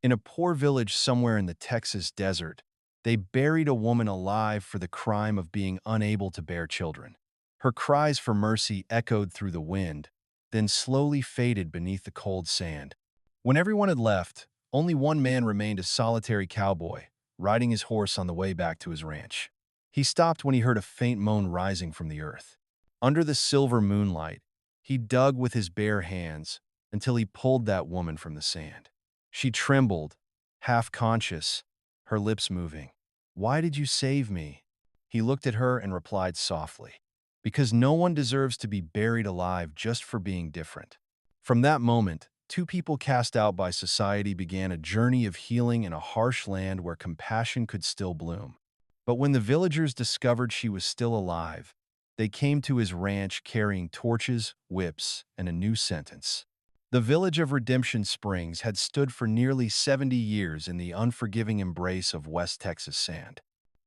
In a poor village somewhere in the Texas desert, they buried a woman alive for the crime of being unable to bear children. Her cries for mercy echoed through the wind, then slowly faded beneath the cold sand. When everyone had left, only one man remained a solitary cowboy, riding his horse on the way back to his ranch. He stopped when he heard a faint moan rising from the earth. Under the silver moonlight, he dug with his bare hands until he pulled that woman from the sand. She trembled, half conscious, her lips moving. "Why did you save me?" He looked at her and replied softly, "Because no one deserves to be buried alive just for being different." From that moment, two people cast out by society began a journey of healing in a harsh land where compassion could still bloom. But when the villagers discovered she was still alive, they came to his ranch carrying torches, whips, and a new sentence. The village of Redemption Springs had stood for nearly 70 years in the unforgiving embrace of West Texas sand.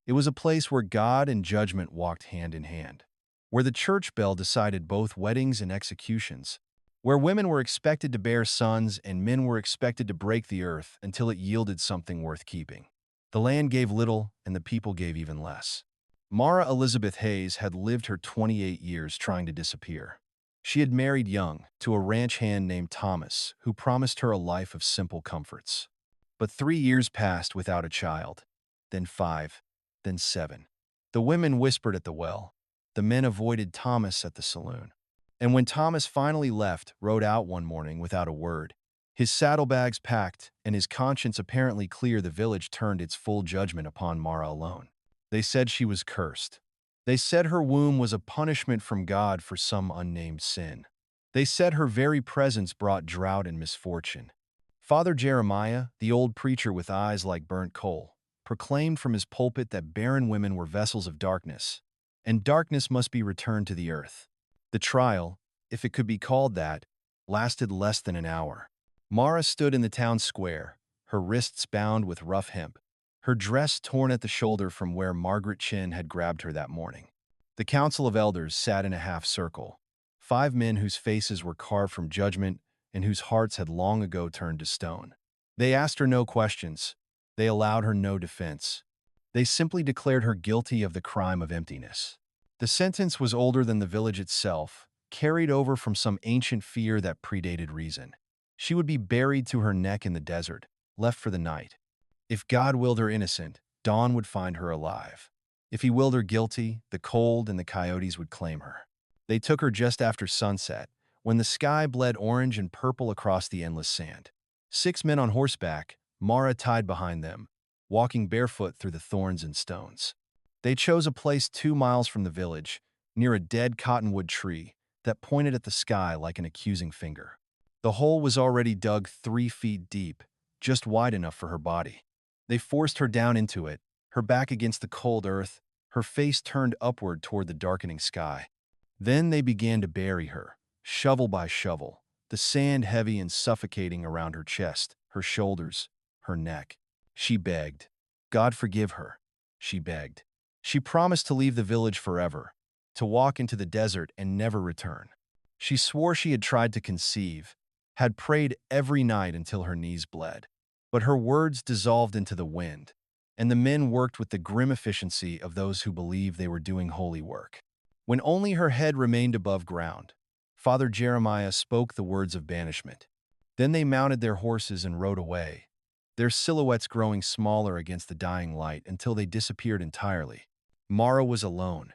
It was a place where God and judgment walked hand in hand, where the church bell decided both weddings and executions, where women were expected to bear sons and men were expected to break the earth until it yielded something worth keeping. The land gave little, and the people gave even less. Mara Elizabeth Hayes had lived her 28 years trying to disappear. She had married young, to a ranch hand named Thomas, who promised her a life of simple comforts. But 3 years passed without a child, then 5, then 7. The women whispered at the well. The men avoided Thomas at the saloon. And when Thomas finally left, rode out one morning without a word, his saddlebags packed and his conscience apparently clear, the village turned its full judgment upon Mara alone. They said she was cursed. They said her womb was a punishment from God for some unnamed sin. They said her very presence brought drought and misfortune. Father Jeremiah, the old preacher with eyes like burnt coal, proclaimed from his pulpit that barren women were vessels of darkness, and darkness must be returned to the earth. The trial, if it could be called that, lasted less than an hour. Mara stood in the town square, her wrists bound with rough hemp, her dress torn at the shoulder from where Margaret Chin had grabbed her that morning. The council of elders sat in a half circle, 5 men whose faces were carved from judgment and whose hearts had long ago turned to stone. They asked her no questions. They allowed her no defense. They simply declared her guilty of the crime of emptiness. The sentence was older than the village itself, carried over from some ancient fear that predated reason. She would be buried to her neck in the desert, left for the night. If God willed her innocent, dawn would find her alive. If he willed her guilty, the cold and the coyotes would claim her. They took her just after sunset, when the sky bled orange and purple across the endless sand. 6 men on horseback, Mara tied behind them, walking barefoot through the thorns and stones. They chose a place 2 miles from the village, near a dead cottonwood tree that pointed at the sky like an accusing finger. The hole was already dug 3 feet deep, just wide enough for her body. They forced her down into it, her back against the cold earth, her face turned upward toward the darkening sky. Then they began to bury her, shovel by shovel, the sand heavy and suffocating around her chest, her shoulders, her neck. She begged. God forgive her. She begged. She promised to leave the village forever, to walk into the desert and never return. She swore she had tried to conceive, had prayed every night until her knees bled. But her words dissolved into the wind, and the men worked with the grim efficiency of those who believed they were doing holy work. When only her head remained above ground, Father Jeremiah spoke the words of banishment. Then they mounted their horses and rode away, their silhouettes growing smaller against the dying light until they disappeared entirely. Mara was alone.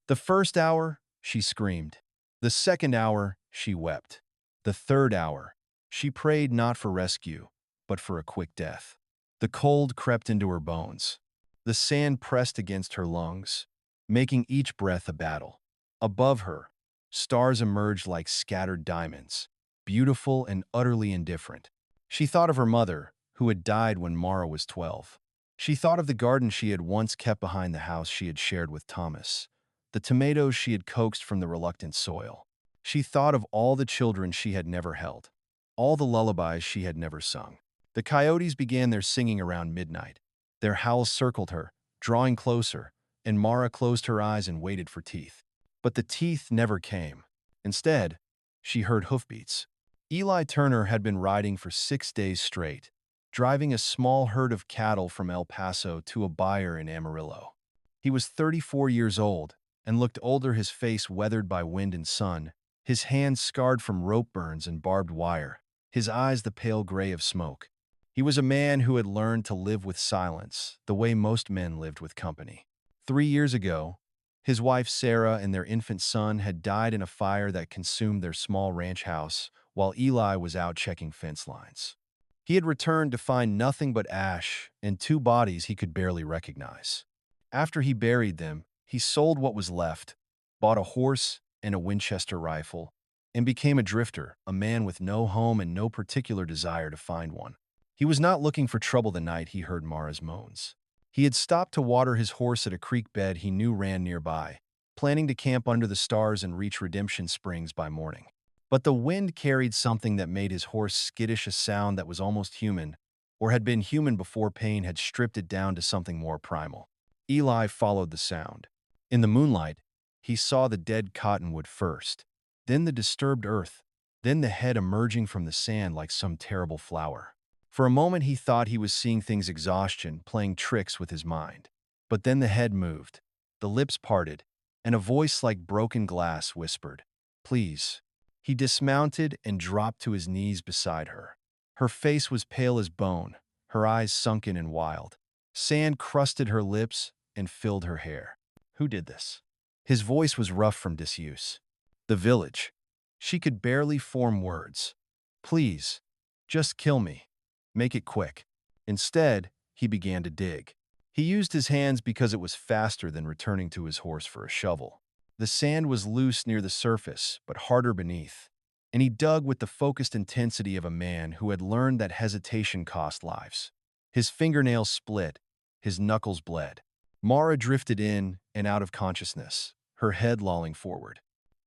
The first hour, she screamed. The second hour, she wept. The third hour, she prayed not for rescue, but for a quick death. The cold crept into her bones. The sand pressed against her lungs, making each breath a battle. Above her, stars emerged like scattered diamonds, beautiful and utterly indifferent. She thought of her mother, who had died when Mara was 12. She thought of the garden she had once kept behind the house she had shared with Thomas, the tomatoes she had coaxed from the reluctant soil. She thought of all the children she had never held, all the lullabies she had never sung. The coyotes began their singing around midnight. Their howls circled her, drawing closer, and Mara closed her eyes and waited for teeth. But the teeth never came. Instead, she heard hoofbeats. Eli Turner had been riding for 6 days straight, driving a small herd of cattle from El Paso to a buyer in Amarillo. He was 34 years old and looked older, his face weathered by wind and sun, his hands scarred from rope burns and barbed wire, his eyes the pale gray of smoke. He was a man who had learned to live with silence, the way most men lived with company. 3 years ago, his wife Sarah and their infant son had died in a fire that consumed their small ranch house while Eli was out checking fence lines. He had returned to find nothing but ash and two bodies he could barely recognize. After he buried them, he sold what was left, bought a horse and a Winchester rifle, and became a drifter, a man with no home and no particular desire to find one. He was not looking for trouble the night he heard Mara's moans. He had stopped to water his horse at a creek bed he knew ran nearby, planning to camp under the stars and reach Redemption Springs by morning. But the wind carried something that made his horse skittish, a sound that was almost human, or had been human before pain had stripped it down to something more primal. Eli followed the sound. In the moonlight, he saw the dead cottonwood first, then the disturbed earth, then the head emerging from the sand like some terrible flower. For a moment he thought he was seeing things, exhaustion playing tricks with his mind. But then the head moved, the lips parted, and a voice like broken glass whispered, "Please." He dismounted and dropped to his knees beside her. Her face was pale as bone, her eyes sunken and wild. Sand crusted her lips and filled her hair. "Who did this?" His voice was rough from disuse. "The village." She could barely form words. "Please, just kill me. Make it quick." Instead, he began to dig. He used his hands because it was faster than returning to his horse for a shovel. The sand was loose near the surface, but harder beneath, and he dug with the focused intensity of a man who had learned that hesitation cost lives. His fingernails split, his knuckles bled. Mara drifted in and out of consciousness, her head lolling forward.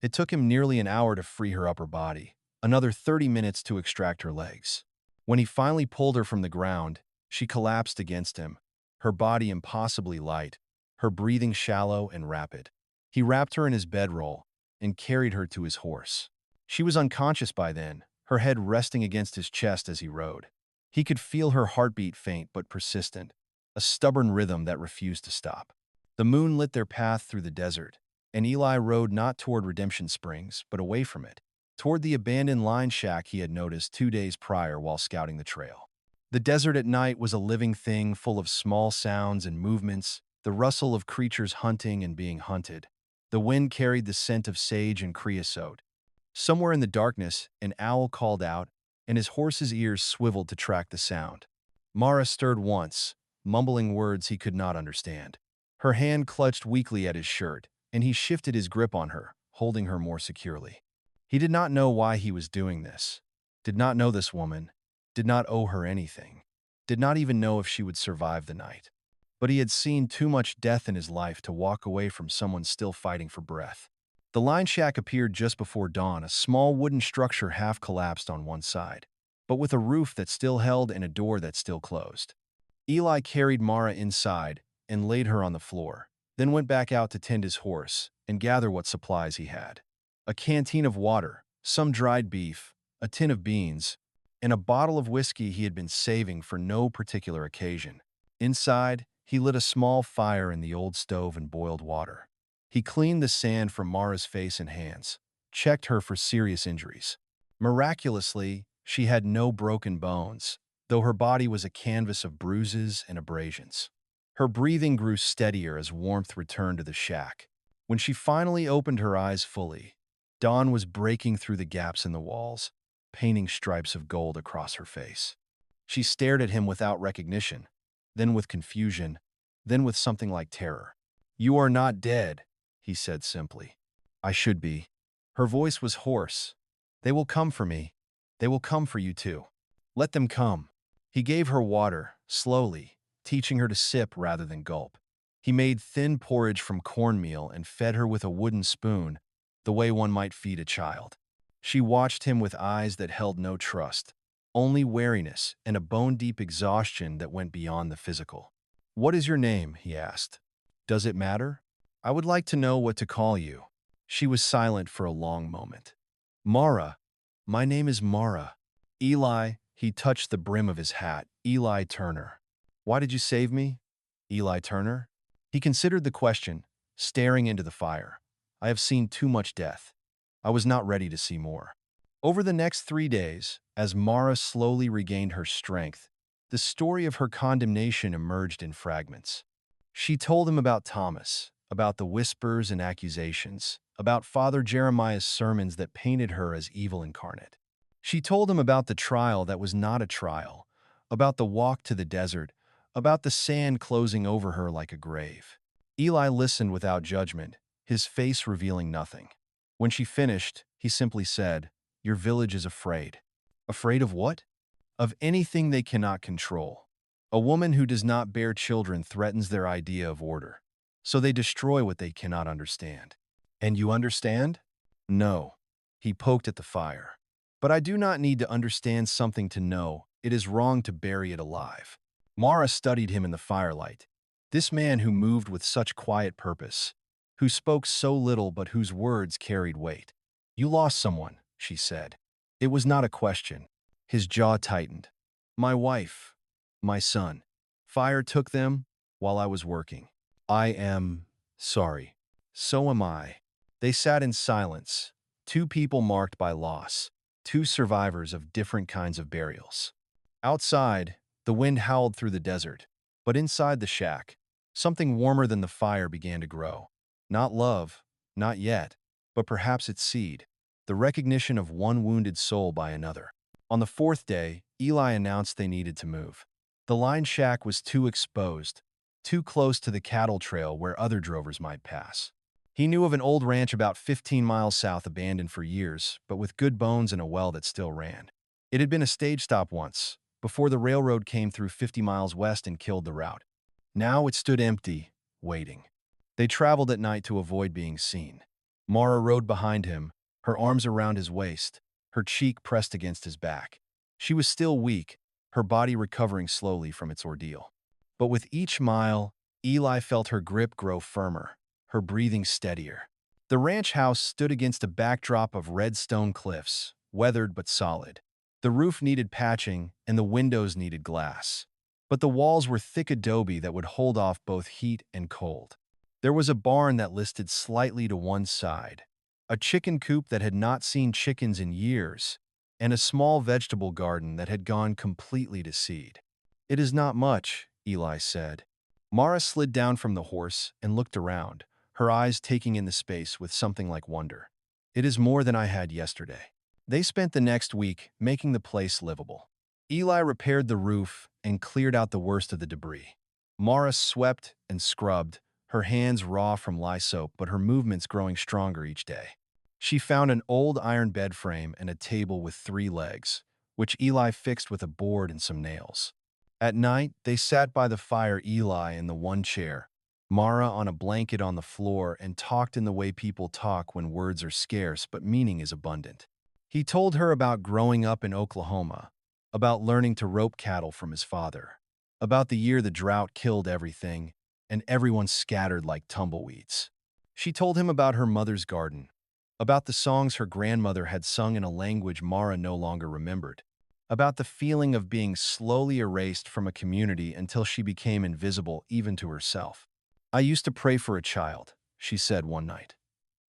It took him nearly an hour to free her upper body, another 30 minutes to extract her legs. When he finally pulled her from the ground, she collapsed against him, her body impossibly light, her breathing shallow and rapid. He wrapped her in his bedroll and carried her to his horse. She was unconscious by then, her head resting against his chest as he rode. He could feel her heartbeat, faint but persistent, a stubborn rhythm that refused to stop. The moon lit their path through the desert, and Eli rode not toward Redemption Springs, but away from it, toward the abandoned line shack he had noticed 2 days prior while scouting the trail. The desert at night was a living thing full of small sounds and movements, the rustle of creatures hunting and being hunted. The wind carried the scent of sage and creosote. Somewhere in the darkness, an owl called out, and his horse's ears swiveled to track the sound. Mara stirred once, mumbling words he could not understand. Her hand clutched weakly at his shirt, and he shifted his grip on her, holding her more securely. He did not know why he was doing this, did not know this woman, did not owe her anything, did not even know if she would survive the night. But he had seen too much death in his life to walk away from someone still fighting for breath. The line shack appeared just before dawn, a small wooden structure half collapsed on one side, but with a roof that still held and a door that still closed. Eli carried Mara inside and laid her on the floor, then went back out to tend his horse and gather what supplies he had. A canteen of water, some dried beef, a tin of beans, and a bottle of whiskey he had been saving for no particular occasion. Inside, he lit a small fire in the old stove and boiled water. He cleaned the sand from Mara's face and hands, checked her for serious injuries. Miraculously, she had no broken bones, though her body was a canvas of bruises and abrasions. Her breathing grew steadier as warmth returned to the shack. When she finally opened her eyes fully, dawn was breaking through the gaps in the walls, painting stripes of gold across her face. She stared at him without recognition, then with confusion, then with something like terror. "You are not dead," he said simply. "I should be." Her voice was hoarse. "They will come for me. They will come for you too. Let them come." He gave her water, slowly, teaching her to sip rather than gulp. He made thin porridge from cornmeal and fed her with a wooden spoon, the way one might feed a child. She watched him with eyes that held no trust, only wariness and a bone-deep exhaustion that went beyond the physical. "What is your name?" he asked. "Does it matter? I would like to know what to call you." She was silent for a long moment. "Mara. My name is Mara." "Eli," He touched the brim of his hat. Eli Turner. Why did you save me? Eli Turner? He considered the question, staring into the fire. I have seen too much death. I was not ready to see more. Over the next 3 days, as Mara slowly regained her strength, the story of her condemnation emerged in fragments. She told him about Thomas, about the whispers and accusations, about Father Jeremiah's sermons that painted her as evil incarnate. She told him about the trial that was not a trial, about the walk to the desert, about the sand closing over her like a grave. Eli listened without judgment, his face revealing nothing. When she finished, he simply said, "Your village is afraid." Afraid of what? Of anything they cannot control. A woman who does not bear children threatens their idea of order. So they destroy what they cannot understand. And you understand? No. He poked at the fire. But I do not need to understand something to know it is wrong to bury it alive. Mara studied him in the firelight. This man who moved with such quiet purpose, who spoke so little but whose words carried weight. You lost someone, she said. It was not a question. His jaw tightened. My wife. My son. Fire took them while I was working. I am sorry. So am I. They sat in silence, two people marked by loss, two survivors of different kinds of burials. Outside, the wind howled through the desert, but inside the shack, something warmer than the fire began to grow. Not love, not yet, but perhaps its seed, the recognition of one wounded soul by another. On the fourth day, Eli announced they needed to move. The line shack was too exposed, too close to the cattle trail where other drovers might pass. He knew of an old ranch about 15 miles south abandoned for years, but with good bones and a well that still ran. It had been a stage stop once, before the railroad came through 50 miles west and killed the route. Now it stood empty, waiting. They traveled at night to avoid being seen. Mara rode behind him, her arms around his waist, her cheek pressed against his back. She was still weak, her body recovering slowly from its ordeal. But with each mile, Eli felt her grip grow firmer, her breathing steadier. The ranch house stood against a backdrop of red stone cliffs, weathered but solid. The roof needed patching, and the windows needed glass. But the walls were thick adobe that would hold off both heat and cold. There was a barn that listed slightly to one side, a chicken coop that had not seen chickens in years, and a small vegetable garden that had gone completely to seed. It is not much, Eli said. Mara slid down from the horse and looked around, her eyes taking in the space with something like wonder. It is more than I had yesterday. They spent the next week making the place livable. Eli repaired the roof and cleared out the worst of the debris. Mara swept and scrubbed, her hands raw from lye soap but her movements growing stronger each day. She found an old iron bed frame and a table with 3 legs, which Eli fixed with a board and some nails. At night, they sat by the fire, Eli in the one chair, Mara on a blanket on the floor, and talked in the way people talk when words are scarce but meaning is abundant. He told her about growing up in Oklahoma, about learning to rope cattle from his father, about the year the drought killed everything, and everyone scattered like tumbleweeds. She told him about her mother's garden, about the songs her grandmother had sung in a language Mara no longer remembered, about the feeling of being slowly erased from a community until she became invisible even to herself. I used to pray for a child, she said one night.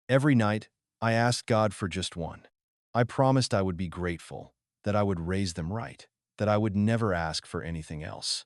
Every night, I asked God for just one. I promised I would be grateful, that I would raise them right, that I would never ask for anything else.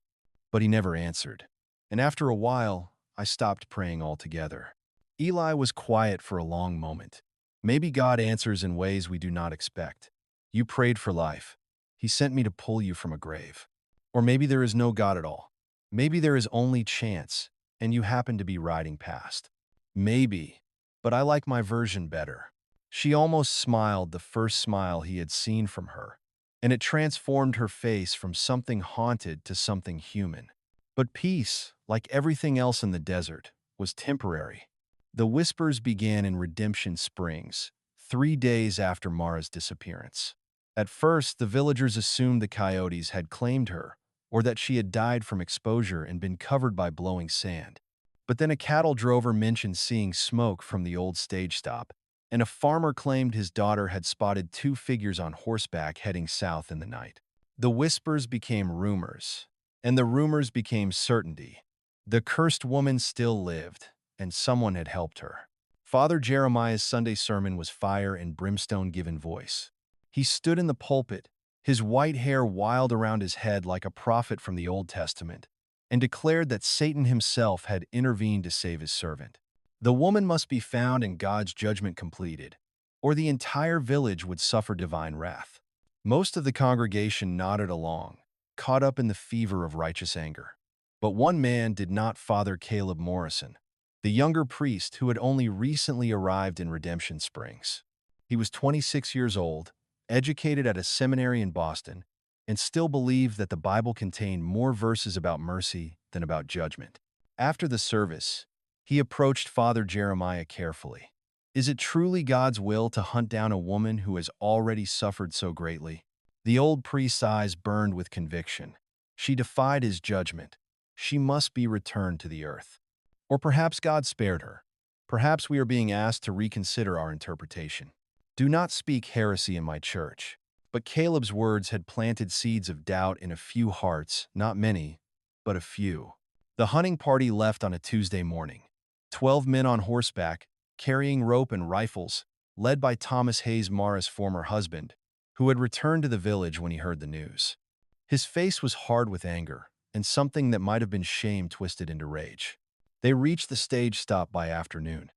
But he never answered. And after a while, I stopped praying altogether. Eli was quiet for a long moment. Maybe God answers in ways we do not expect. You prayed for life. He sent me to pull you from a grave. Or maybe there is no God at all. Maybe there is only chance, and you happen to be riding past. Maybe, but I like my version better. She almost smiled, the first smile he had seen from her, and it transformed her face from something haunted to something human. But peace, like everything else in the desert, was temporary. The whispers began in Redemption Springs, 3 days after Mara's disappearance. At first, the villagers assumed the coyotes had claimed her, or that she had died from exposure and been covered by blowing sand. But then a cattle drover mentioned seeing smoke from the old stage stop, and a farmer claimed his daughter had spotted 2 figures on horseback heading south in the night. The whispers became rumors, and the rumors became certainty. The cursed woman still lived, and someone had helped her. Father Jeremiah's Sunday sermon was fire and brimstone given voice. He stood in the pulpit, his white hair wild around his head like a prophet from the Old Testament, and declared that Satan himself had intervened to save his servant. The woman must be found and God's judgment completed, or the entire village would suffer divine wrath. Most of the congregation nodded along, caught up in the fever of righteous anger. But one man did not, Father Caleb Morrison, the younger priest who had only recently arrived in Redemption Springs. He was 26 years old, educated at a seminary in Boston, and still believed that the Bible contained more verses about mercy than about judgment. After the service, he approached Father Jeremiah carefully. Is it truly God's will to hunt down a woman who has already suffered so greatly? The old priest's eyes burned with conviction. She defied his judgment. She must be returned to the earth. Or perhaps God spared her. Perhaps we are being asked to reconsider our interpretation. Do not speak heresy in my church. But Caleb's words had planted seeds of doubt in a few hearts, not many, but a few. The hunting party left on a Tuesday morning. 12 men on horseback, carrying rope and rifles, led by Thomas Hayes Mara's former husband, who had returned to the village when he heard the news. His face was hard with anger, and something that might have been shame twisted into rage. They reached the stage stop by afternoon.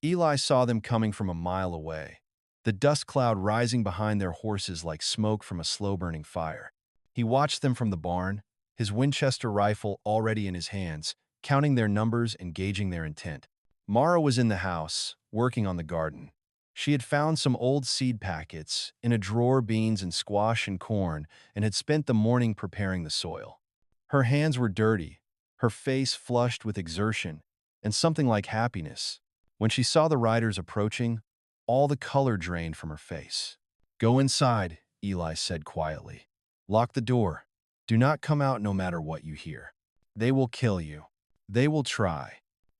Eli saw them coming from a mile away, the dust cloud rising behind their horses like smoke from a slow-burning fire. He watched them from the barn, his Winchester rifle already in his hands, counting their numbers and gauging their intent. Mara was in the house, working on the garden. She had found some old seed packets, in a drawer beans and squash and corn, and had spent the morning preparing the soil. Her hands were dirty, her face flushed with exertion, and something like happiness. When she saw the riders approaching, all the color drained from her face. Go inside, Eli said quietly. Lock the door. Do not come out no matter what you hear. They will kill you. They will try.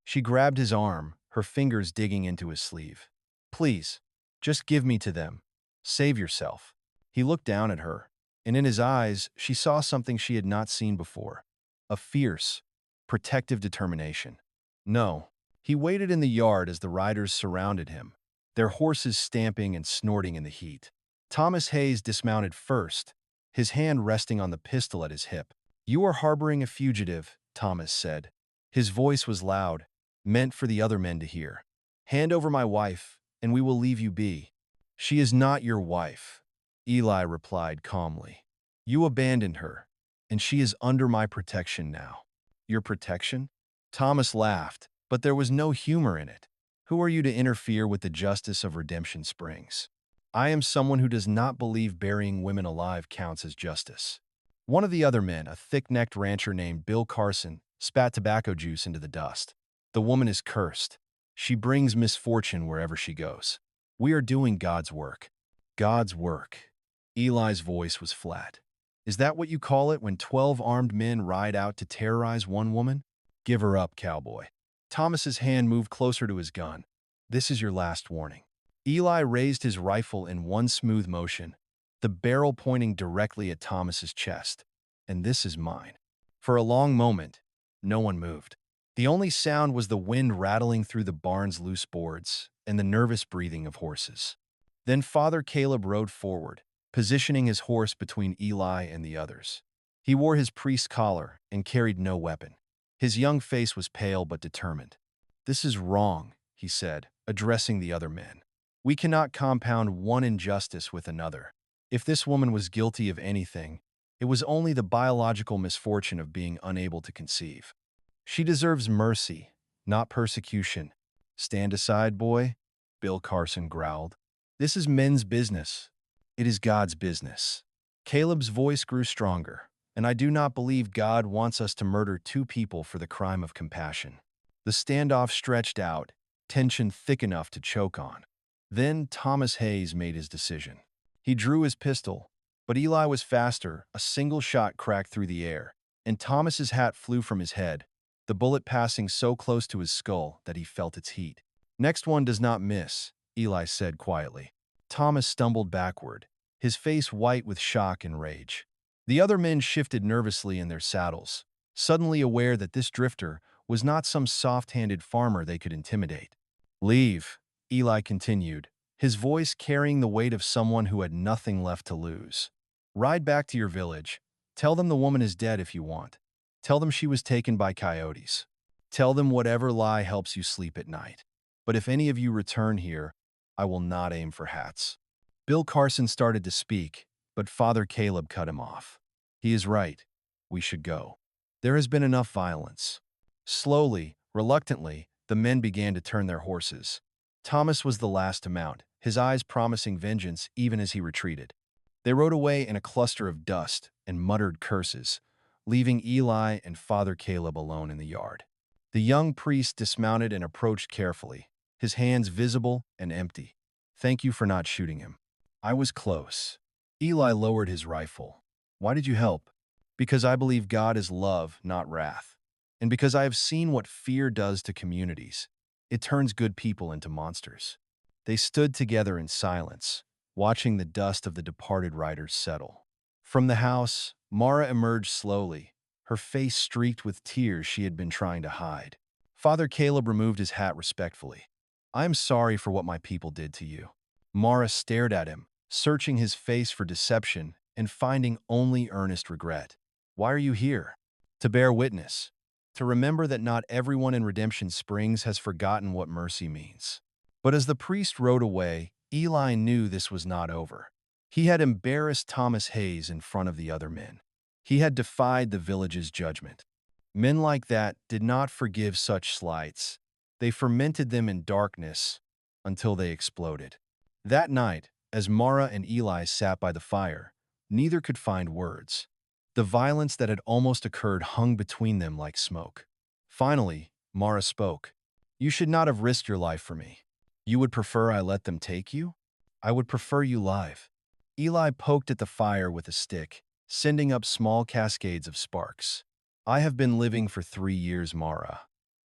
She grabbed his arm, her fingers digging into his sleeve. Please, just give me to them. Save yourself. He looked down at her, and in his eyes she saw something she had not seen before. A fierce, protective determination. No. He waited in the yard as the riders surrounded him, their horses stamping and snorting in the heat. Thomas Hayes dismounted first, his hand resting on the pistol at his hip. You are harboring a fugitive, Thomas said. His voice was loud, meant for the other men to hear. Hand over my wife, and we will leave you be. She is not your wife, Eli replied calmly. You abandoned her, and she is under my protection now. Your protection? Thomas laughed, but there was no humor in it. Who are you to interfere with the justice of Redemption Springs? I am someone who does not believe burying women alive counts as justice. One of the other men, a thick-necked rancher named Bill Carson, spat tobacco juice into the dust. The woman is cursed. She brings misfortune wherever she goes. We are doing God's work. God's work. Eli's voice was flat. Is that what you call it when 12 armed men ride out to terrorize one woman? Give her up, cowboy. Thomas's hand moved closer to his gun. This is your last warning. Eli raised his rifle in one smooth motion, the barrel pointing directly at Thomas's chest. And this is mine. For a long moment, no one moved. The only sound was the wind rattling through the barn's loose boards and the nervous breathing of horses. Then Father Caleb rode forward, positioning his horse between Eli and the others. He wore his priest's collar and carried no weapon. His young face was pale but determined. This is wrong, he said, addressing the other men. We cannot compound one injustice with another. If this woman was guilty of anything, it was only the biological misfortune of being unable to conceive. She deserves mercy, not persecution. Stand aside, boy, Bill Carson growled. This is men's business. It is God's business. Caleb's voice grew stronger, and I do not believe God wants us to murder two people for the crime of compassion. The standoff stretched out, tension thick enough to choke on. Then Thomas Hayes made his decision. He drew his pistol, but Eli was faster. A single shot cracked through the air, and Thomas's hat flew from his head, the bullet passing so close to his skull that he felt its heat. Next one does not miss, Eli said quietly. Thomas stumbled backward, his face white with shock and rage. The other men shifted nervously in their saddles, suddenly aware that this drifter was not some soft-handed farmer they could intimidate. Leave, Eli continued, his voice carrying the weight of someone who had nothing left to lose. Ride back to your village. Tell them the woman is dead if you want. Tell them she was taken by coyotes. Tell them whatever lie helps you sleep at night. But if any of you return here, I will not aim for hats. Bill Carson started to speak, but Father Caleb cut him off. He is right. We should go. There has been enough violence. Slowly, reluctantly, the men began to turn their horses. Thomas was the last to mount, his eyes promising vengeance even as he retreated. They rode away in a cluster of dust and muttered curses, leaving Eli and Father Caleb alone in the yard. The young priest dismounted and approached carefully, his hands visible and empty. Thank you for not shooting him. I was close. Eli lowered his rifle. Why did you help? Because I believe God is love, not wrath. And because I have seen what fear does to communities. It turns good people into monsters. They stood together in silence, watching the dust of the departed riders settle. From the house, Mara emerged slowly, her face streaked with tears she had been trying to hide. Father Caleb removed his hat respectfully. I am sorry for what my people did to you. Mara stared at him, searching his face for deception and finding only earnest regret. Why are you here? To bear witness. To remember that not everyone in Redemption Springs has forgotten what mercy means. But as the priest rode away, Eli knew this was not over. He had embarrassed Thomas Hayes in front of the other men. He had defied the village's judgment. Men like that did not forgive such slights. They fermented them in darkness until they exploded. That night, as Mara and Eli sat by the fire, neither could find words. The violence that had almost occurred hung between them like smoke. Finally, Mara spoke. You should not have risked your life for me. You would prefer I let them take you? I would prefer you live. Eli poked at the fire with a stick, sending up small cascades of sparks. I have been living for 3 years, Mara.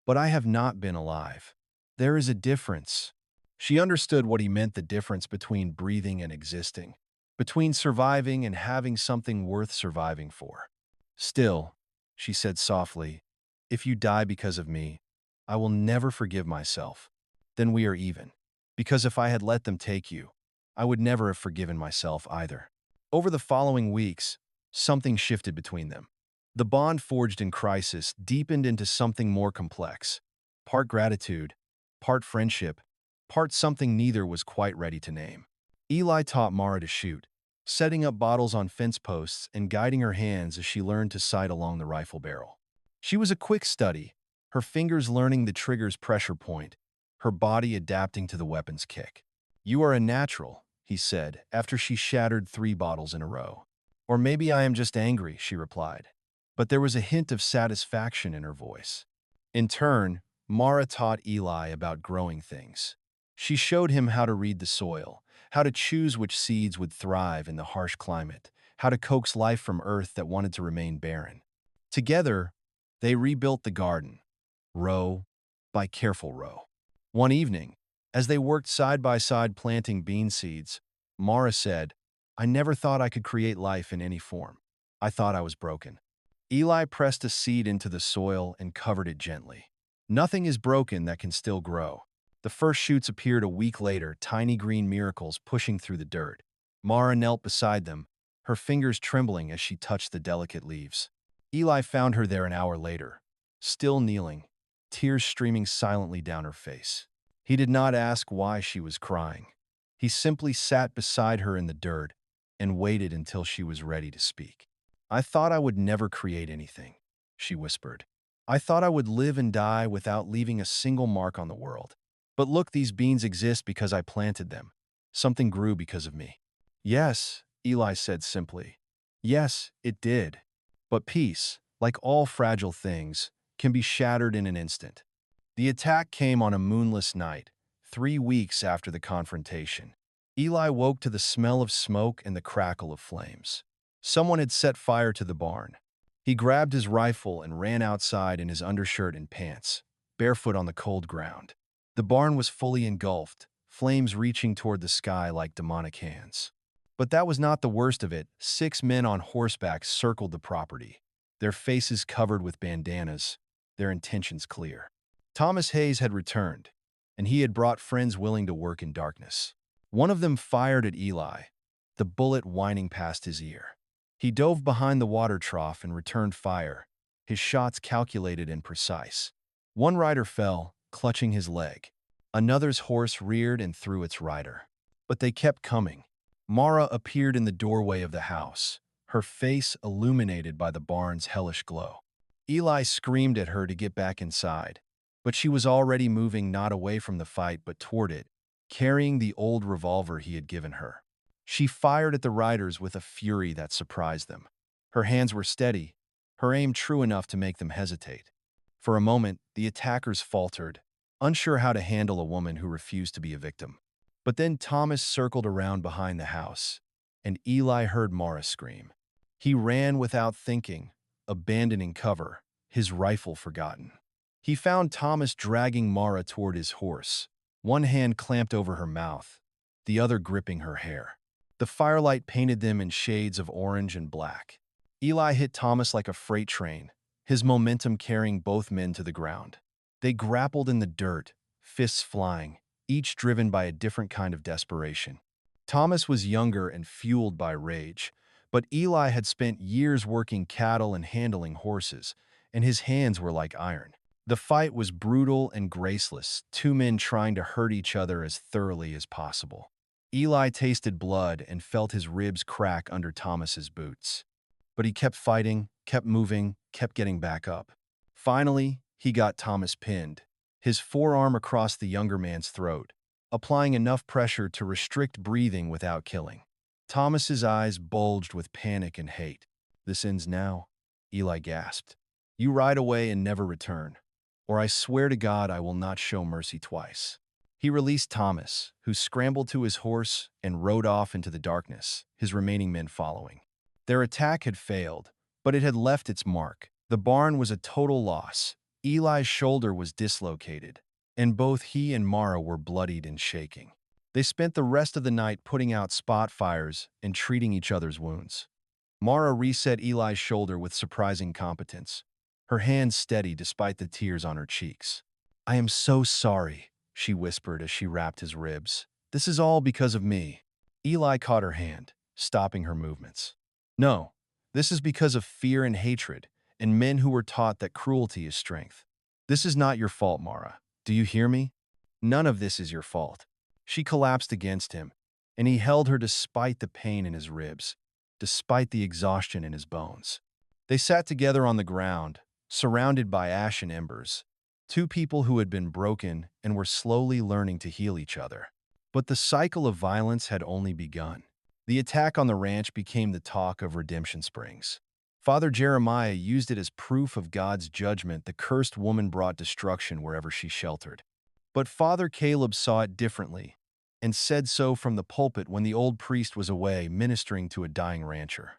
But I have not been alive. There is a difference. She understood what he meant, the difference between breathing and existing, between surviving and having something worth surviving for. Still, she said softly, if you die because of me, I will never forgive myself. Then we are even. Because if I had let them take you, I would never have forgiven myself either. Over the following weeks, something shifted between them. The bond forged in crisis deepened into something more complex. Part gratitude, part friendship, part something neither was quite ready to name. Eli taught Mara to shoot, setting up bottles on fence posts and guiding her hands as she learned to sight along the rifle barrel. She was a quick study, her fingers learning the trigger's pressure point, her body adapting to the weapon's kick. You are a natural, he said, after she shattered 3 bottles in a row. Or maybe I am just angry, she replied. But there was a hint of satisfaction in her voice. In turn, Mara taught Eli about growing things. She showed him how to read the soil, how to choose which seeds would thrive in the harsh climate, how to coax life from earth that wanted to remain barren. Together, they rebuilt the garden, row by careful row. One evening, as they worked side by side planting bean seeds, Mara said, I never thought I could create life in any form. I thought I was broken. Eli pressed a seed into the soil and covered it gently. Nothing is broken that can still grow. The first shoots appeared a week later, tiny green miracles pushing through the dirt. Mara knelt beside them, her fingers trembling as she touched the delicate leaves. Eli found her there an hour later, still kneeling, tears streaming silently down her face. He did not ask why she was crying. He simply sat beside her in the dirt and waited until she was ready to speak. I thought I would never create anything, she whispered. I thought I would live and die without leaving a single mark on the world. But look, these beans exist because I planted them. Something grew because of me. Yes, Eli said simply. Yes, it did. But peace, like all fragile things, can be shattered in an instant. The attack came on a moonless night, 3 weeks after the confrontation. Eli woke to the smell of smoke and the crackle of flames. Someone had set fire to the barn. He grabbed his rifle and ran outside in his undershirt and pants, barefoot on the cold ground. The barn was fully engulfed, flames reaching toward the sky like demonic hands. But that was not the worst of it. 6 men on horseback circled the property, their faces covered with bandanas, their intentions clear. Thomas Hayes had returned, and he had brought friends willing to work in darkness. One of them fired at Eli, the bullet whining past his ear. He dove behind the water trough and returned fire, his shots calculated and precise. One rider fell, clutching his leg. Another's horse reared and threw its rider. But they kept coming. Mara appeared in the doorway of the house, her face illuminated by the barn's hellish glow. Eli screamed at her to get back inside, but she was already moving not away from the fight but toward it, carrying the old revolver he had given her. She fired at the riders with a fury that surprised them. Her hands were steady, her aim true enough to make them hesitate. For a moment, the attackers faltered, unsure how to handle a woman who refused to be a victim. But then Thomas circled around behind the house, and Eli heard Mara scream. He ran without thinking, abandoning cover, his rifle forgotten. He found Thomas dragging Mara toward his horse, one hand clamped over her mouth, the other gripping her hair. The firelight painted them in shades of orange and black. Eli hit Thomas like a freight train, his momentum carrying both men to the ground. They grappled in the dirt, fists flying, each driven by a different kind of desperation. Thomas was younger and fueled by rage, but Eli had spent years working cattle and handling horses, and his hands were like iron. The fight was brutal and graceless, 2 men trying to hurt each other as thoroughly as possible. Eli tasted blood and felt his ribs crack under Thomas's boots. But he kept fighting, kept moving, kept getting back up. Finally, he got Thomas pinned, his forearm across the younger man's throat, applying enough pressure to restrict breathing without killing. Thomas's eyes bulged with panic and hate. "This ends now," Eli gasped. "You ride away and never return, or I swear to God I will not show mercy twice." He released Thomas, who scrambled to his horse and rode off into the darkness, his remaining men following. Their attack had failed, but it had left its mark. The barn was a total loss. Eli's shoulder was dislocated, and both he and Mara were bloodied and shaking. They spent the rest of the night putting out spot fires and treating each other's wounds. Mara reset Eli's shoulder with surprising competence, her hands steady despite the tears on her cheeks. "I am so sorry," she whispered as she wrapped his ribs. "This is all because of me." Eli caught her hand, stopping her movements. "No, this is because of fear and hatred, and men who were taught that cruelty is strength. This is not your fault, Mara. Do you hear me? None of this is your fault." She collapsed against him, and he held her despite the pain in his ribs, despite the exhaustion in his bones. They sat together on the ground, surrounded by ash and embers, 2 people who had been broken and were slowly learning to heal each other. But the cycle of violence had only begun. The attack on the ranch became the talk of Redemption Springs. Father Jeremiah used it as proof of God's judgment. The cursed woman brought destruction wherever she sheltered. But Father Caleb saw it differently, and said so from the pulpit when the old priest was away ministering to a dying rancher.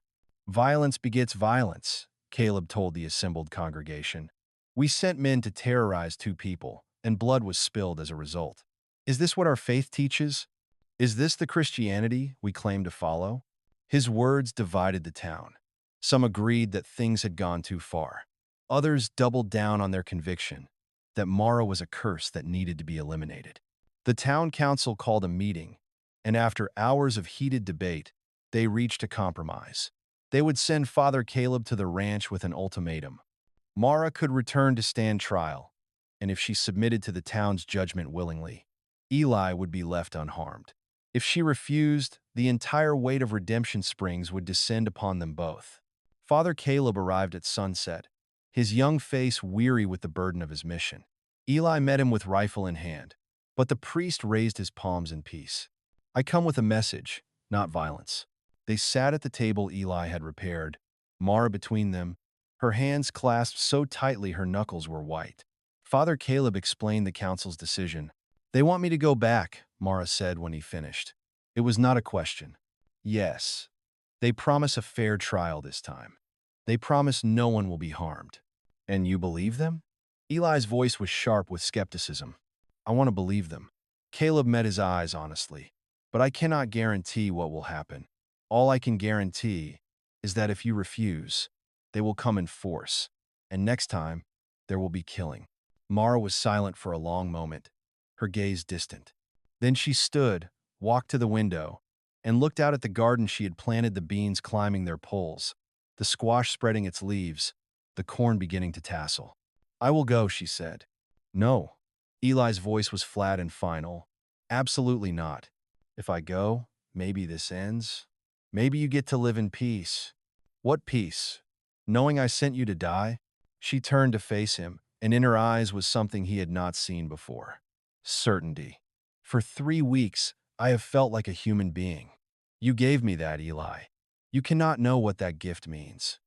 "Violence begets violence," Caleb told the assembled congregation. "We sent men to terrorize 2 people, and blood was spilled as a result. Is this what our faith teaches? Is this the Christianity we claim to follow?" His words divided the town. Some agreed that things had gone too far. Others doubled down on their conviction that Mara was a curse that needed to be eliminated. The town council called a meeting, and after hours of heated debate, they reached a compromise. They would send Father Caleb to the ranch with an ultimatum. Mara could return to stand trial, and if she submitted to the town's judgment willingly, Eli would be left unharmed. If she refused, the entire weight of Redemption Springs would descend upon them both. Father Caleb arrived at sunset, his young face weary with the burden of his mission. Eli met him with rifle in hand, but the priest raised his palms in peace. "I come with a message, not violence." They sat at the table Eli had repaired, Mara between them, her hands clasped so tightly her knuckles were white. Father Caleb explained the council's decision. "They want me to go back," Mara said when he finished. It was not a question. Yes. They promise a fair trial this time. They promise no one will be harmed. "And you believe them?" Eli's voice was sharp with skepticism. "I want to believe them." Caleb met his eyes honestly. "But I cannot guarantee what will happen. All I can guarantee is that if you refuse, they will come in force, and next time, there will be killing." Mara was silent for a long moment, her gaze distant. Then she stood, walked to the window, and looked out at the garden she had planted, the beans climbing their poles, the squash spreading its leaves, the corn beginning to tassel. "I will go," she said. "No." Eli's voice was flat and final. "Absolutely not. If I go, maybe this ends. Maybe you get to live in peace." "What peace? Knowing I sent you to die?" She turned to face him, and in her eyes was something he had not seen before. Certainty. "For 3 weeks, I have felt like a human being. You gave me that, Eli. You cannot know what that gift means.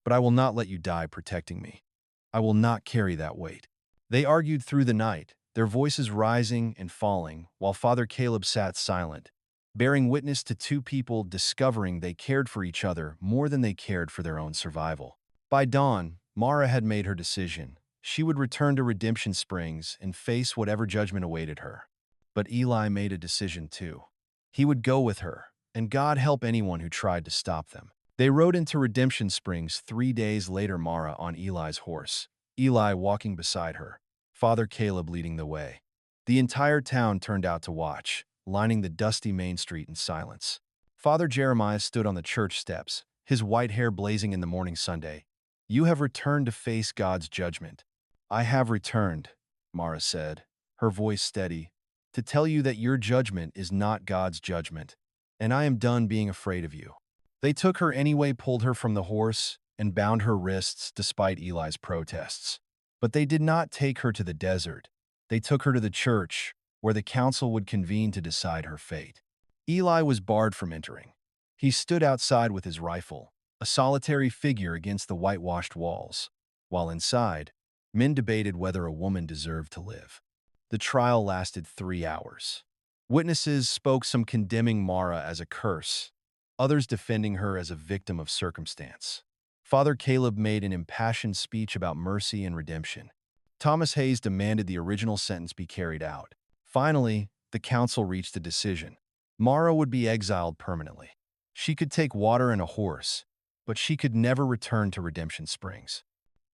But I will not let you die protecting me. I will not carry that weight." They argued through the night, their voices rising and falling, while Father Caleb sat silent, bearing witness to two people discovering they cared for each other more than they cared for their own survival. By dawn, Mara had made her decision. She would return to Redemption Springs and face whatever judgment awaited her. But Eli made a decision too. He would go with her, and God help anyone who tried to stop them. They rode into Redemption Springs 3 days later, Mara on Eli's horse, Eli walking beside her, Father Caleb leading the way. The entire town turned out to watch, lining the dusty main street in silence. Father Jeremiah stood on the church steps, his white hair blazing in the morning Sunday. "You have returned to face God's judgment." "I have returned," Mara said, her voice steady, "to tell you that your judgment is not God's judgment, and I am done being afraid of you." They took her anyway, pulled her from the horse, and bound her wrists despite Eli's protests. But they did not take her to the desert. They took her to the church, where the council would convene to decide her fate. Eli was barred from entering. He stood outside with his rifle, a solitary figure against the whitewashed walls, while inside, men debated whether a woman deserved to live. The trial lasted 3 hours. Witnesses spoke, some condemning Mara as a curse, others defending her as a victim of circumstance. Father Caleb made an impassioned speech about mercy and redemption. Thomas Hayes demanded the original sentence be carried out. Finally, the council reached a decision. Mara would be exiled permanently. She could take water and a horse, but she could never return to Redemption Springs.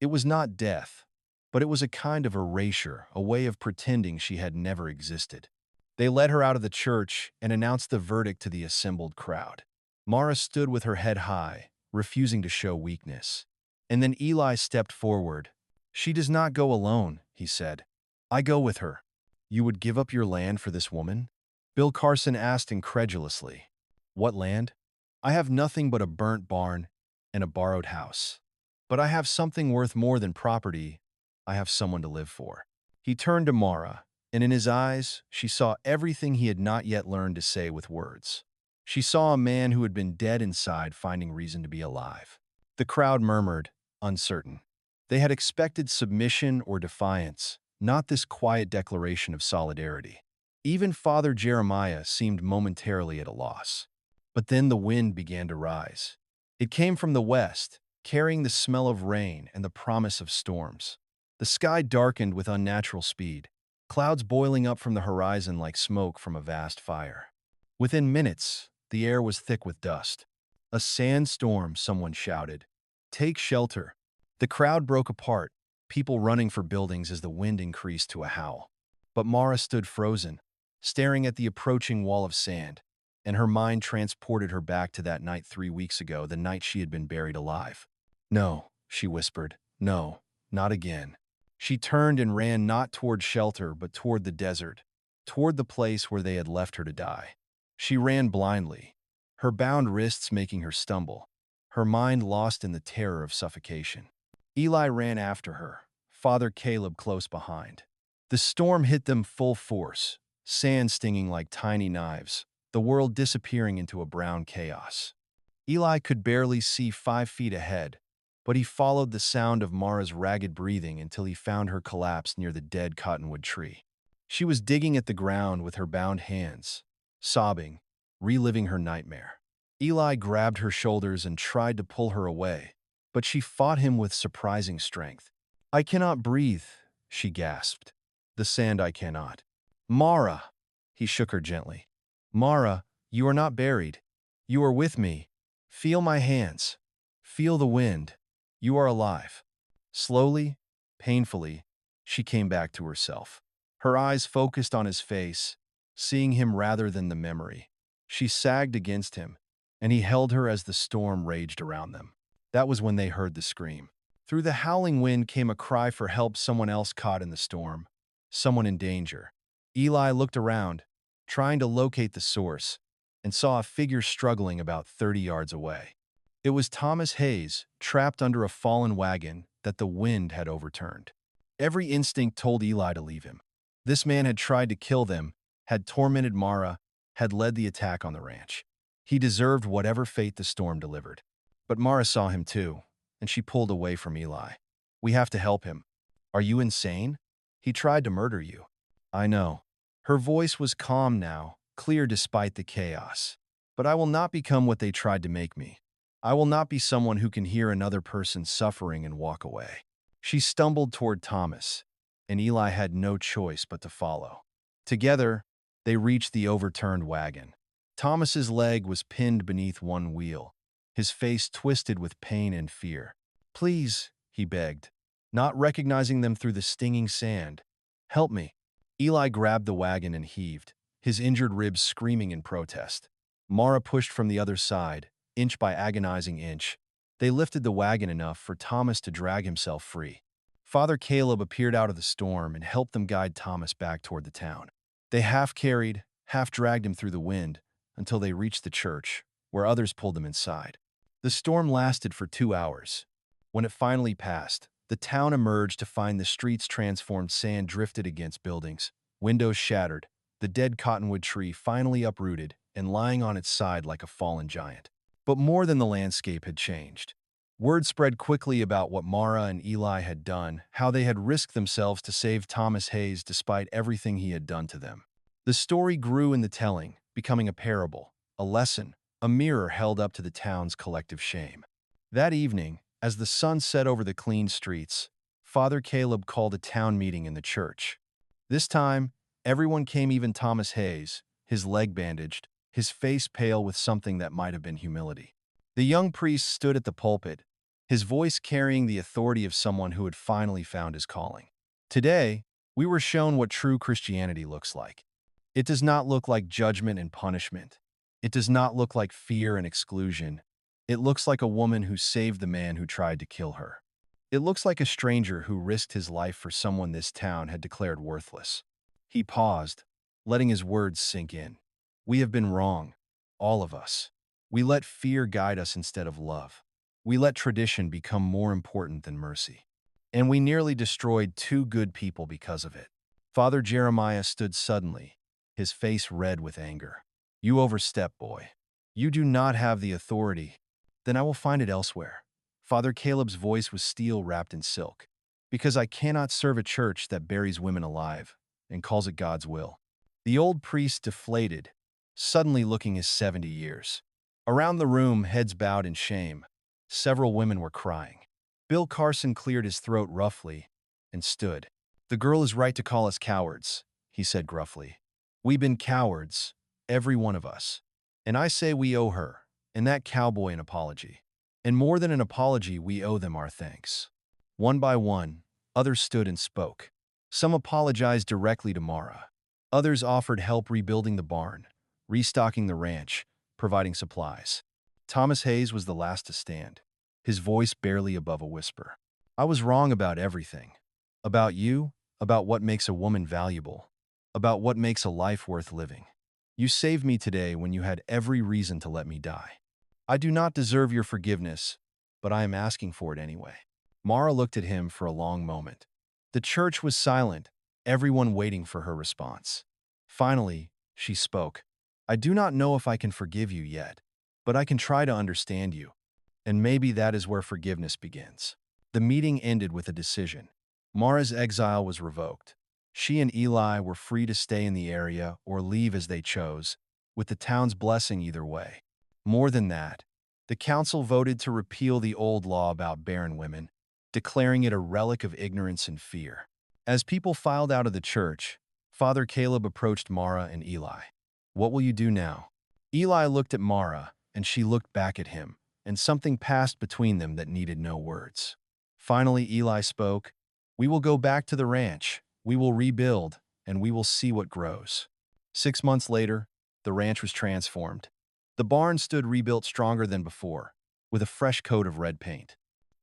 It was not death, but it was a kind of erasure, a way of pretending she had never existed. They led her out of the church and announced the verdict to the assembled crowd. Mara stood with her head high, refusing to show weakness. And then Eli stepped forward. "She does not go alone," he said. "I go with her." "You would give up your land for this woman?" Bill Carson asked incredulously. "What land? I have nothing but a burnt barn and a borrowed house. But I have something worth more than property. I have someone to live for." He turned to Mara, and in his eyes, she saw everything he had not yet learned to say with words. She saw a man who had been dead inside finding reason to be alive. The crowd murmured, uncertain. They had expected submission or defiance, not this quiet declaration of solidarity. Even Father Jeremiah seemed momentarily at a loss. But then the wind began to rise. It came from the west, carrying the smell of rain and the promise of storms. The sky darkened with unnatural speed, clouds boiling up from the horizon like smoke from a vast fire. Within minutes, the air was thick with dust. "A sandstorm," someone shouted. "Take shelter." The crowd broke apart, people running for buildings as the wind increased to a howl. But Mara stood frozen, staring at the approaching wall of sand, and her mind transported her back to that night 3 weeks ago, the night she had been buried alive. "No," she whispered. "No, not again." She turned and ran not toward shelter, but toward the desert, toward the place where they had left her to die. She ran blindly, her bound wrists making her stumble, her mind lost in the terror of suffocation. Eli ran after her, Father Caleb close behind. The storm hit them full force, sand stinging like tiny knives, the world disappearing into a brown chaos. Eli could barely see 5 feet ahead, but he followed the sound of Mara's ragged breathing until he found her collapsed near the dead cottonwood tree. She was digging at the ground with her bound hands, sobbing, reliving her nightmare. Eli grabbed her shoulders and tried to pull her away, but she fought him with surprising strength. "I cannot breathe," she gasped. "The sand, I cannot." "Mara!" He shook her gently. "Mara, you are not buried. You are with me. Feel my hands. Feel the wind. You are alive. Slowly, painfully, she came back to herself. Her eyes focused on his face, seeing him rather than the memory. She sagged against him, and he held her as the storm raged around them. That was when they heard the scream. Through the howling wind came a cry for help, someone else caught in the storm, someone in danger. Eli looked around, trying to locate the source, and saw a figure struggling about 30 yards away. It was Thomas Hayes, trapped under a fallen wagon that the wind had overturned. Every instinct told Eli to leave him. This man had tried to kill them, had tormented Mara, had led the attack on the ranch. He deserved whatever fate the storm delivered. But Mara saw him too, and she pulled away from Eli. We have to help him. Are you insane? He tried to murder you. I know. Her voice was calm now, clear despite the chaos. But I will not become what they tried to make me. I will not be someone who can hear another person suffering and walk away. She stumbled toward Thomas, and Eli had no choice but to follow. Together, they reached the overturned wagon. Thomas's leg was pinned beneath one wheel, his face twisted with pain and fear. Please, he begged, not recognizing them through the stinging sand. Help me. Eli grabbed the wagon and heaved, his injured ribs screaming in protest. Mara pushed from the other side, inch by agonizing inch. They lifted the wagon enough for Thomas to drag himself free. Father Caleb appeared out of the storm and helped them guide Thomas back toward the town. They half carried, half dragged him through the wind until they reached the church, where others pulled them inside. The storm lasted for 2 hours. When it finally passed, the town emerged to find the streets transformed, sand drifted against buildings, windows shattered, the dead cottonwood tree finally uprooted and lying on its side like a fallen giant. But more than the landscape had changed. Word spread quickly about what Mara and Eli had done, how they had risked themselves to save Thomas Hayes despite everything he had done to them. The story grew in the telling, becoming a parable, a lesson, a mirror held up to the town's collective shame. That evening, as the sun set over the clean streets, Father Caleb called a town meeting in the church. This time, everyone came, even Thomas Hayes, his leg bandaged, his face pale with something that might have been humility. The young priest stood at the pulpit, his voice carrying the authority of someone who had finally found his calling. Today, we were shown what true Christianity looks like. It does not look like judgment and punishment. It does not look like fear and exclusion. It looks like a woman who saved the man who tried to kill her. It looks like a stranger who risked his life for someone this town had declared worthless. He paused, letting his words sink in. We have been wrong, all of us. We let fear guide us instead of love. We let tradition become more important than mercy. And we nearly destroyed 2 good people because of it. Father Jeremiah stood suddenly, his face red with anger. You overstep, boy. You do not have the authority. Then I will find it elsewhere. Father Caleb's voice was steel wrapped in silk. Because I cannot serve a church that buries women alive and calls it God's will. The old priest deflated, suddenly looking his 70 years. Around the room, heads bowed in shame. Several women were crying. Bill Carson cleared his throat roughly and stood. The girl is right to call us cowards, he said gruffly. We've been cowards, every one of us. And I say we owe her, and that cowboy, an apology. And more than an apology, we owe them our thanks. One by one, others stood and spoke. Some apologized directly to Mara. Others offered help rebuilding the barn, restocking the ranch, providing supplies. Thomas Hayes was the last to stand, his voice barely above a whisper. I was wrong about everything. About you, about what makes a woman valuable, about what makes a life worth living. You saved me today when you had every reason to let me die. I do not deserve your forgiveness, but I am asking for it anyway. Mara looked at him for a long moment. The church was silent, everyone waiting for her response. Finally, she spoke. I do not know if I can forgive you yet, but I can try to understand you. And maybe that is where forgiveness begins. The meeting ended with a decision. Mara's exile was revoked. She and Eli were free to stay in the area or leave as they chose, with the town's blessing either way. More than that, the council voted to repeal the old law about barren women, declaring it a relic of ignorance and fear. As people filed out of the church, Father Caleb approached Mara and Eli. What will you do now? Eli looked at Mara, and she looked back at him, and something passed between them that needed no words. Finally, Eli spoke. "We will go back to the ranch. We will rebuild, and we will see what grows." 6 months later, the ranch was transformed. The barn stood rebuilt stronger than before, with a fresh coat of red paint.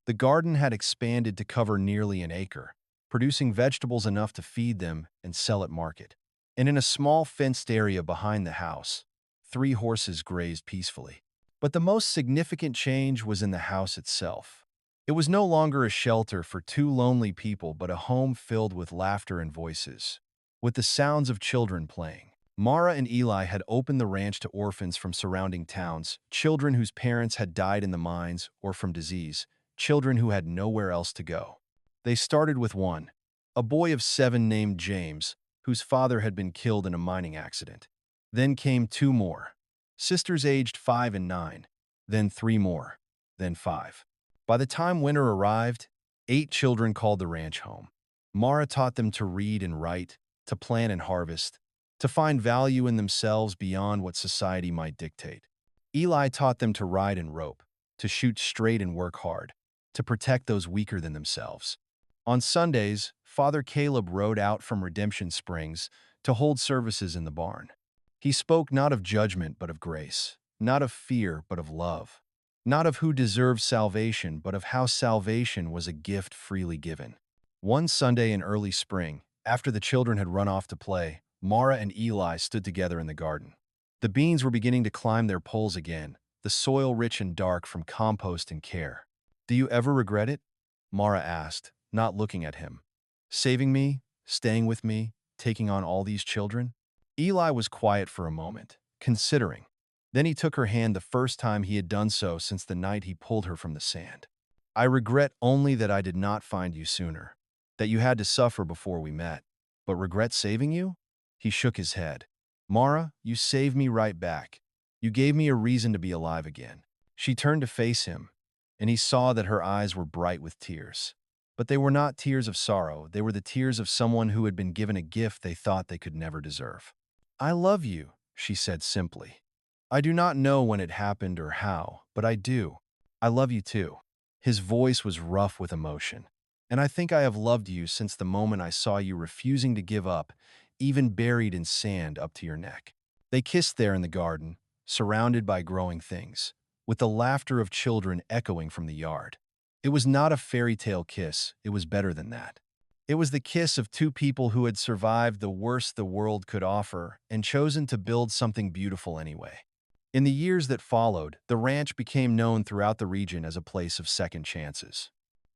The garden had expanded to cover nearly an acre, producing vegetables enough to feed them and sell at market. And in a small fenced area behind the house, 3 horses grazed peacefully. But the most significant change was in the house itself. It was no longer a shelter for 2 lonely people, but a home filled with laughter and voices, with the sounds of children playing. Mara and Eli had opened the ranch to orphans from surrounding towns, children whose parents had died in the mines or from disease, children who had nowhere else to go. They started with one, a boy of 7 named James, whose father had been killed in a mining accident. Then came 2 more, sisters aged 5 and 9, then 3 more, then 5. By the time winter arrived, 8 children called the ranch home. Mara taught them to read and write, to plant and harvest, to find value in themselves beyond what society might dictate. Eli taught them to ride and rope, to shoot straight and work hard, to protect those weaker than themselves. On Sundays, Father Caleb rode out from Redemption Springs to hold services in the barn. He spoke not of judgment but of grace, not of fear but of love, not of who deserved salvation but of how salvation was a gift freely given. One Sunday in early spring, after the children had run off to play, Mara and Eli stood together in the garden. The beans were beginning to climb their poles again, the soil rich and dark from compost and care. "Do you ever regret it?" Mara asked, not looking at him. "Saving me, staying with me, taking on all these children?" Eli was quiet for a moment, considering. Then he took her hand the first time he had done so since the night he pulled her from the sand. "I regret only that I did not find you sooner, that you had to suffer before we met. But regret saving you?" He shook his head. "Mara, you saved me right back. You gave me a reason to be alive again." She turned to face him, and he saw that her eyes were bright with tears. But they were not tears of sorrow, they were the tears of someone who had been given a gift they thought they could never deserve. "I love you," she said simply. "I do not know when it happened or how, but I do. I love you too." His voice was rough with emotion. "And I think I have loved you since the moment I saw you refusing to give up, even buried in sand up to your neck." They kissed there in the garden, surrounded by growing things, with the laughter of children echoing from the yard. It was not a fairy tale kiss, it was better than that. It was the kiss of 2 people who had survived the worst the world could offer and chosen to build something beautiful anyway. In the years that followed, the ranch became known throughout the region as a place of second chances.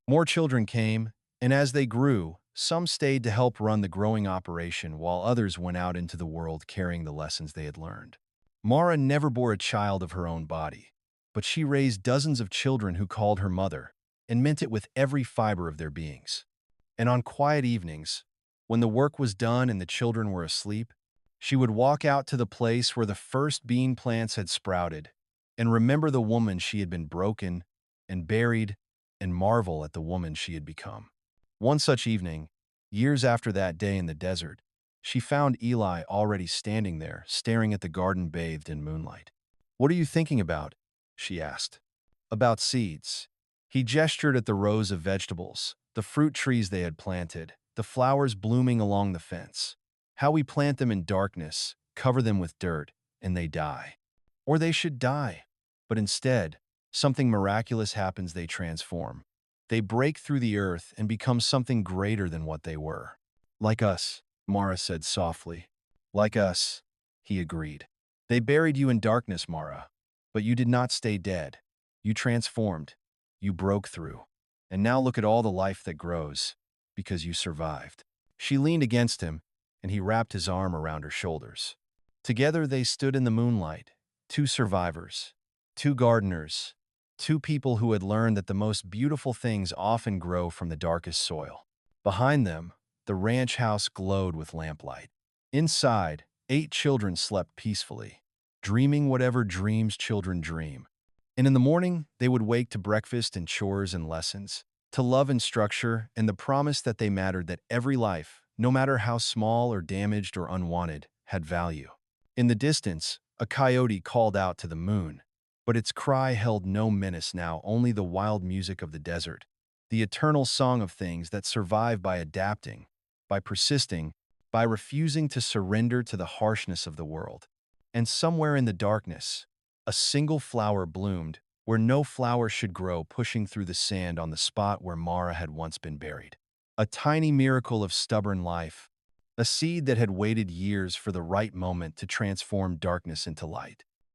More children came, and as they grew, some stayed to help run the growing operation while others went out into the world carrying the lessons they had learned. Mara never bore a child of her own body, but she raised dozens of children who called her mother and meant it with every fiber of their beings. And on quiet evenings, when the work was done and the children were asleep, she would walk out to the place where the first bean plants had sprouted and remember the woman she had been broken and buried and marvel at the woman she had become. One such evening, years after that day in the desert, she found Eli already standing there, staring at the garden bathed in moonlight. "What are you thinking about?" she asked. "About seeds." He gestured at the rows of vegetables, the fruit trees they had planted, the flowers blooming along the fence. "How we plant them in darkness, cover them with dirt, and they die. Or they should die. But instead, something miraculous happens, they transform. They break through the earth and become something greater than what they were." "Like us," Mara said softly. "Like us," he agreed. "They buried you in darkness, Mara, but you did not stay dead. You transformed. You broke through. And now look at all the life that grows, because you survived." She leaned against him, and he wrapped his arm around her shoulders. Together they stood in the moonlight, 2 survivors, 2 gardeners, 2 people who had learned that the most beautiful things often grow from the darkest soil. Behind them, the ranch house glowed with lamplight. Inside, 8 children slept peacefully, dreaming whatever dreams children dream. And in the morning, they would wake to breakfast and chores and lessons, to love and structure and the promise that they mattered, that every life, no matter how small or damaged or unwanted, had value. In the distance, a coyote called out to the moon, But its cry held no menace now, only the wild music of the desert, the eternal song of things that survive by adapting, by persisting, by refusing to surrender to the harshness of the world. And somewhere in the darkness, a single flower bloomed, where no flower should grow, pushing through the sand on the spot where Mara had once been buried. A tiny miracle of stubborn life, a seed that had waited years for the right moment to transform darkness into light.